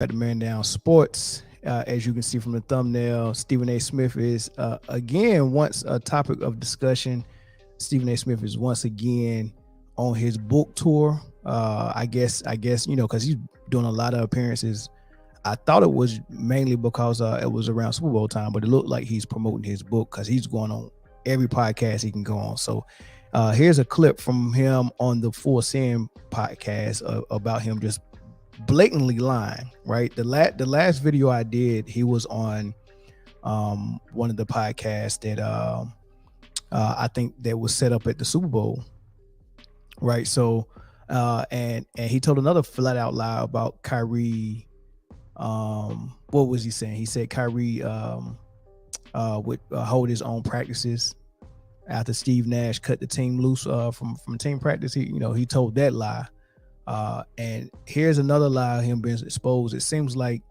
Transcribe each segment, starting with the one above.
At the Man Down Sports. As you can see from the thumbnail, Stephen A. Smith is again once a topic of discussion. Stephen A. Smith is once again on his book tour. I guess because he's doing a lot of appearances. I thought it was mainly because it was around Super Bowl time, but it looked like he's promoting his book because he's going on every podcast he can go on. So here's a clip from him on the Full Sin podcast about him just blatantly lying. Right, the last video I did, he was on one of the podcasts that I think that was set up at the Super Bowl. Right, so and he told another flat out lie about Kyrie. What was he saying? He said Kyrie would hold his own practices after Steve Nash cut the team loose from team practice. He told that lie. And here's another lie of him being exposed. It seems like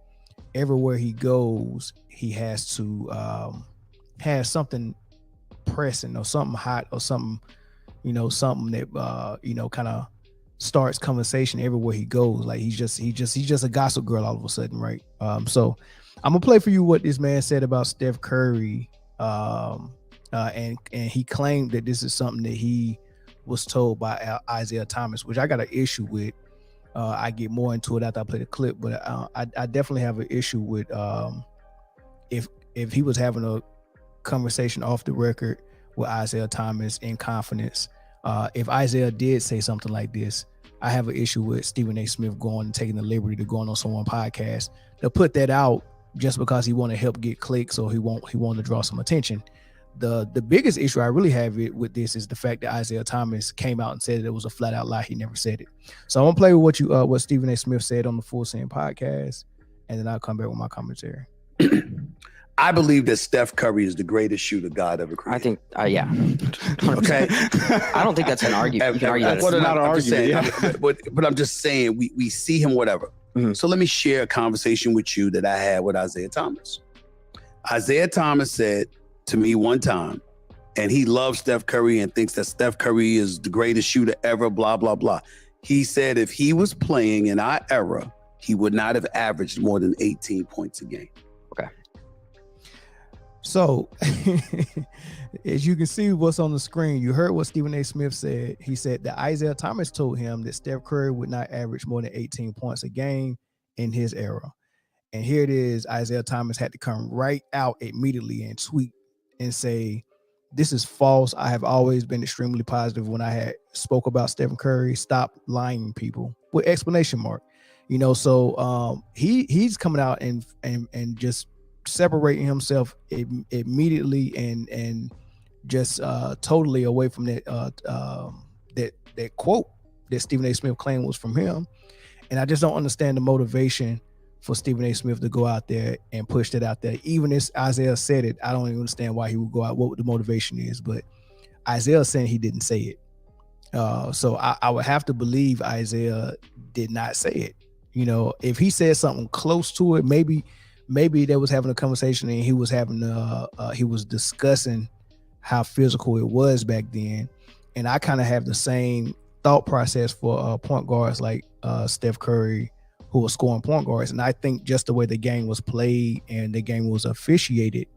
everywhere he goes, he has to have something pressing or something hot or something, something that kind of starts conversation everywhere he goes. Like he's just a gossip girl all of a sudden, right? So I'm gonna play for you what this man said about Steph Curry, and he claimed that this is something that he was told by Isiah Thomas, which I got an issue with. I get more into it after I play the clip, but I definitely have an issue with if he was having a conversation off the record with Isiah Thomas in confidence. If Isiah did say something like this, I have an issue with Stephen A. Smith going and taking the liberty to going on someone's podcast to put that out just because he want to help get clicks or he want to draw some attention. The biggest issue I really have with this is the fact that Isiah Thomas came out and said it was a flat out lie. He never said it. So I'm gonna play with what Stephen A. Smith said on the Full Sin podcast, and then I'll come back with my commentary. I believe that Steph Curry is the greatest shooter God ever created. I think, yeah. 100%. Okay. I don't think that's an argument. You can argue that. Well, It's not not an argument. But I'm just saying we see him, whatever. Mm-hmm. So let me share a conversation with you that I had with Isiah Thomas. Isiah Thomas said to me one time, and he loves Steph Curry and thinks that Steph Curry is the greatest shooter ever, blah, blah, blah. He said if he was playing in our era, he would not have averaged more than 18 points a game. Okay. So, as you can see what's on the screen, you heard what Stephen A. Smith said. He said that Isiah Thomas told him that Steph Curry would not average more than 18 points a game in his era. And here it is, Isiah Thomas had to come right out immediately and tweet and say, this is false. I have always been extremely positive when I had spoke about Stephen Curry. Stop lying, people, with explanation mark. So he's coming out and just separating himself immediately and just totally away from that quote that Stephen A. Smith claimed was from him. And I just don't understand the motivation for Stephen A. Smith to go out there and push that out there. Even if Isiah said it, I don't even understand why he would go out, what the motivation is. But Isiah saying he didn't say it. So I would have to believe Isiah did not say it. If he said something close to it, maybe they was having a conversation and he was discussing how physical it was back then. And I kind of have the same thought process for point guards like Steph Curry, who were scoring point guards. And I think just the way the game was played and the game was officiated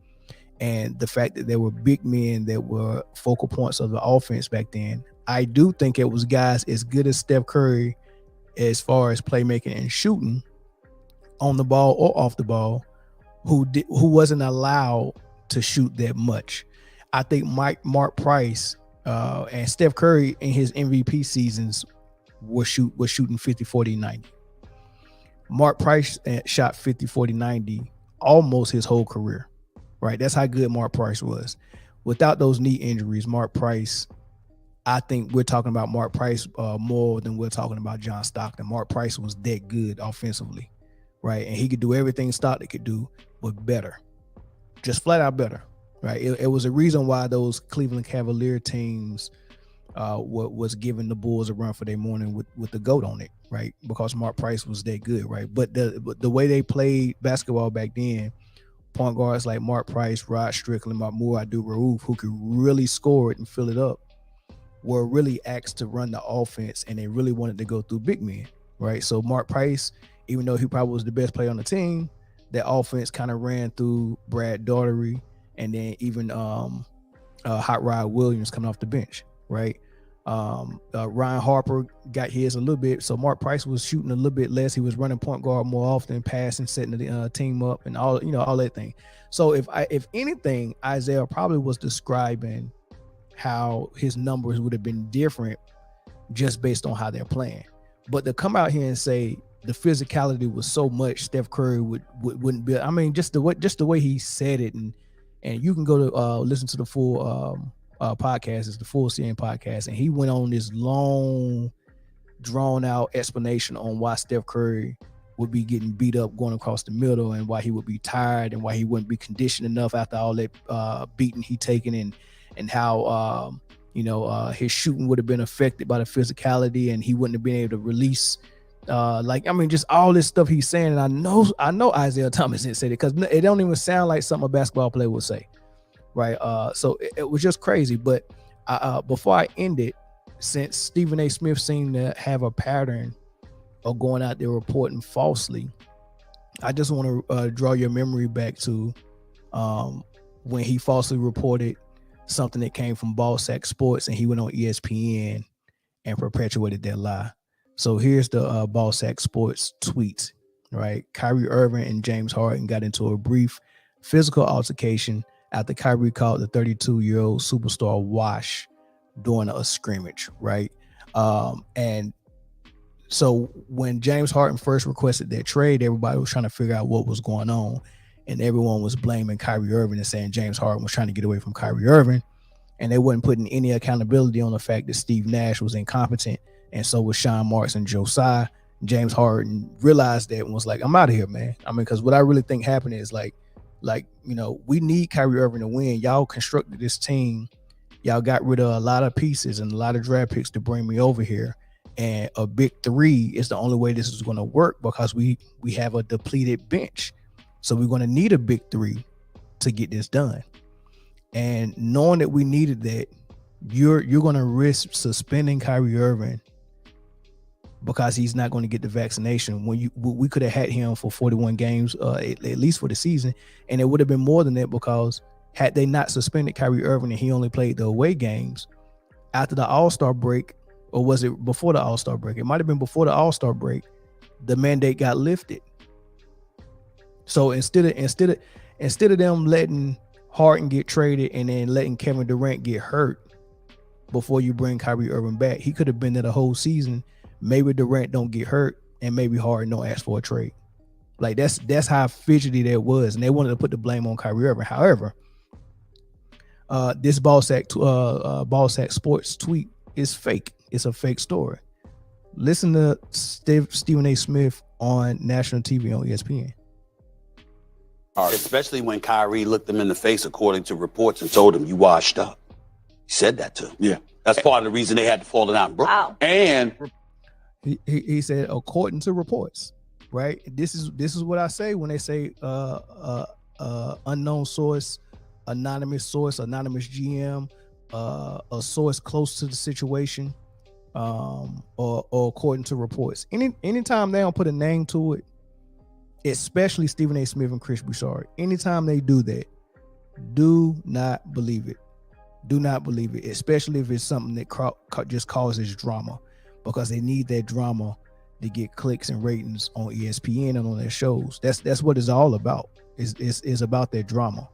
and the fact that there were big men that were focal points of the offense back then, I do think it was guys as good as Steph Curry as far as playmaking and shooting on the ball or off the ball who wasn't allowed to shoot that much. I think Mark Price and Steph Curry in his MVP seasons was shooting 50, 40, 90. Mark Price shot 50, 40, 90 almost his whole career, right? That's how good Mark Price was. Without those knee injuries, Mark Price, I think we're talking about Mark Price more than we're talking about John Stockton. Mark Price was that good offensively, right? And he could do everything Stockton could do, but better, just flat out better, right? It was a reason why those Cleveland Cavalier teams was giving the Bulls a run for their morning with the GOAT on it, right? Because Mark Price was that good, right? But the way they played basketball back then, point guards like Mark Price, Rod Strickland, Mahmoud Abdul-Rauf, who could really score it and fill it up, were really asked to run the offense, and they really wanted to go through big men, right? So Mark Price, even though he probably was the best player on the team, that offense kind of ran through Brad Daugherty and then even Hot Rod Williams coming off the bench, right? Ryan Harper got his a little bit, so Mark Price was shooting a little bit less. He was running point guard more often, passing, setting the team up, and all that thing. So if anything, Isiah probably was describing how his numbers would have been different just based on how they're playing. But to come out here and say the physicality was so much, Steph Curry wouldn't be. I mean, just the way he said it, and you can go to listen to the full podcast. It's the Full CN podcast, and he went on this long, drawn out explanation on why Steph Curry would be getting beat up going across the middle, and why he would be tired, and why he wouldn't be conditioned enough after all that beating he taken, and how his shooting would have been affected by the physicality, and he wouldn't have been able to release. Just all this stuff he's saying, and I know Isiah Thomas didn't say it, because it don't even sound like something a basketball player would say, right? So it was just crazy. But before I end it, since Stephen A. Smith seemed to have a pattern of going out there reporting falsely, I just want to draw your memory back to when he falsely reported something that came from Ballsack Sports, and he went on ESPN and perpetuated that lie. So here's the Ballsack Sports tweet, right? Kyrie Irving and James Harden got into a brief physical altercation after Kyrie called the 32-year-old superstar wash during a scrimmage, right? And so when James Harden first requested that trade, everybody was trying to figure out what was going on, and everyone was blaming Kyrie Irving and saying James Harden was trying to get away from Kyrie Irving, and they wasn't putting any accountability on the fact that Steve Nash was incompetent, and so was Sean Marks and Joe Tsai. James Harden realized that and was like, I'm out of here, man. I mean, because what I really think happened is like, we need Kyrie Irving to win. Y'all constructed this team. Y'all got rid of a lot of pieces and a lot of draft picks to bring me over here. And a big three is the only way this is going to work, because we have a depleted bench. So we're going to need a big three to get this done. And knowing that we needed that, you're going to risk suspending Kyrie Irving because he's not going to get the vaccination, when we could have had him for 41 games, at least for the season. And it would have been more than that, because had they not suspended Kyrie Irving and he only played the away games after the All-Star break, or was it before the All-Star break? It might have been before the All-Star break. The mandate got lifted. So instead of them letting Harden get traded and then letting Kevin Durant get hurt before you bring Kyrie Irving back, he could have been there the whole season. Maybe Durant don't get hurt, and maybe Harden don't ask for a trade. Like that's how fidgety that was, and they wanted to put the blame on Kyrie Irving. However, this Ballsack Sports tweet is fake. It's a fake story. Listen to Stephen A. Smith on national TV on ESPN. Especially when Kyrie looked him in the face, according to reports, and told him, "You washed up." He said that to him. Yeah, that's part of the reason they had to fall out. Wow. And he said, according to reports, right? This is what I say when they say unknown source, anonymous GM, a source close to the situation, or according to reports. Anytime they don't put a name to it, especially Stephen A. Smith and Chris Broussard, anytime they do that, do not believe it. Do not believe it, especially if it's something that just causes drama, because they need that drama to get clicks and ratings on ESPN and on their shows. That's what it's all about. It's about that drama,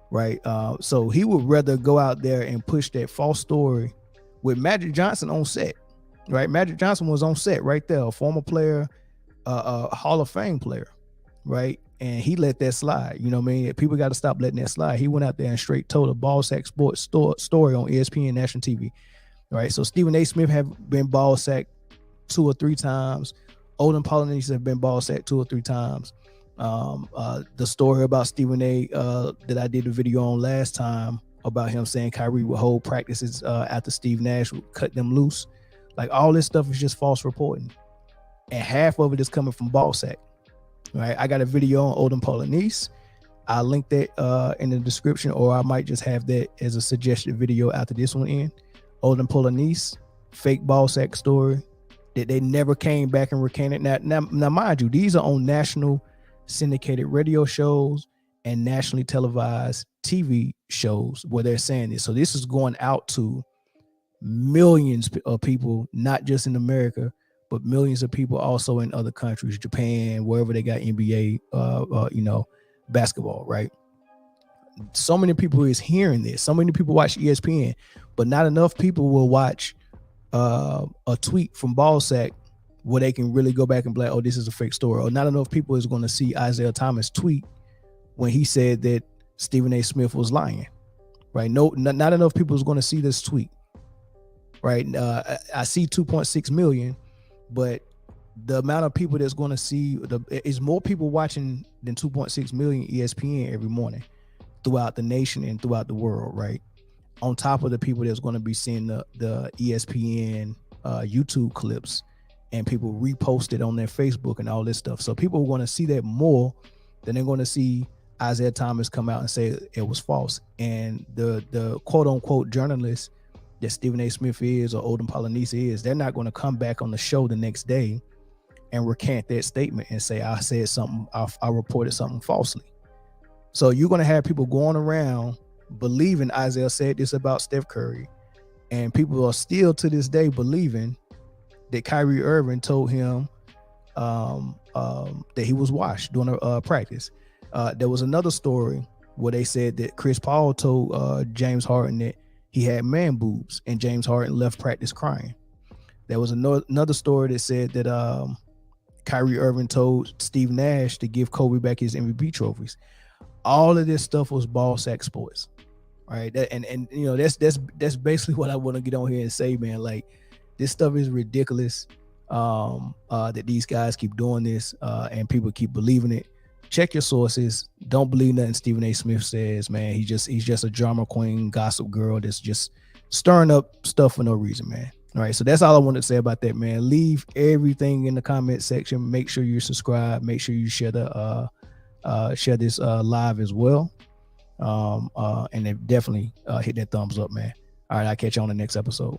right? So he would rather go out there and push that false story with Magic Johnson on set, right? Magic Johnson was on set right there, a former player, a Hall of Fame player, right? And he let that slide. You know what I mean? People got to stop letting that slide. He went out there and straight told a Ballsack Sports story on ESPN national TV. Right. So Stephen A. Smith have been Ballsack 2 or 3 times. Olden Polynice have been Ballsack 2 or 3 times. The story about Stephen A. That I did the video on last time about him saying Kyrie would hold practices after Steve Nash would cut them loose. Like, all this stuff is just false reporting. And half of it is coming from Ballsack. Right. I got a video on Olden Polynice. I'll link that in the description, or I might just have that as a suggested video after this one in. Olden Polynice, fake Ballsack story. They never came back and recanted. Now, mind you, these are on national syndicated radio shows and nationally televised TV shows where they're saying this. So this is going out to millions of people, not just in America, but millions of people also in other countries, Japan, wherever they got NBA, basketball, right? So many people is hearing this. So many people watch ESPN, but not enough people will watch a tweet from Ballsack where they can really go back and be like, oh, this is a fake story. Or not enough people is going to see Isiah Thomas tweet when he said that Stephen A. Smith was lying, right? No, not enough people is going to see this tweet, right? I see 2.6 million, but the amount of people that's going to see is more people watching than 2.6 million ESPN every morning throughout the nation and throughout the world, right? On top of the people that's going to be seeing the ESPN YouTube clips and people repost it on their Facebook and all this stuff. So people are going to see that more than they're going to see Isiah Thomas come out and say it was false. And the quote unquote journalist that Stephen A. Smith is or Odin Polynice is, they're not going to come back on the show the next day and recant that statement and say, I said something, I reported something falsely. So you're going to have people going around believing Isiah said this about Steph Curry, and people are still to this day believing that Kyrie Irving told him that he was washed during a practice. There was another story where they said that Chris Paul told James Harden that he had man boobs, and James Harden left practice crying. There was another story that said that Kyrie Irving told Steve Nash to give Kobe back his MVP trophies. All of this stuff was Ballsack Sports, right? And you know, that's basically what I want to get on here and say, man. Like, this stuff is ridiculous. That these guys keep doing this, and people keep believing it. Check your sources. Don't believe nothing Stephen A. Smith says, man. He's just a drama queen, gossip girl that's just stirring up stuff for no reason, man. All right, so that's all I wanted to say about that, man. Leave everything in the comment section. Make sure you subscribe. Make sure you share this live as well. And then definitely hit that thumbs up, man. All right, I'll catch you on the next episode.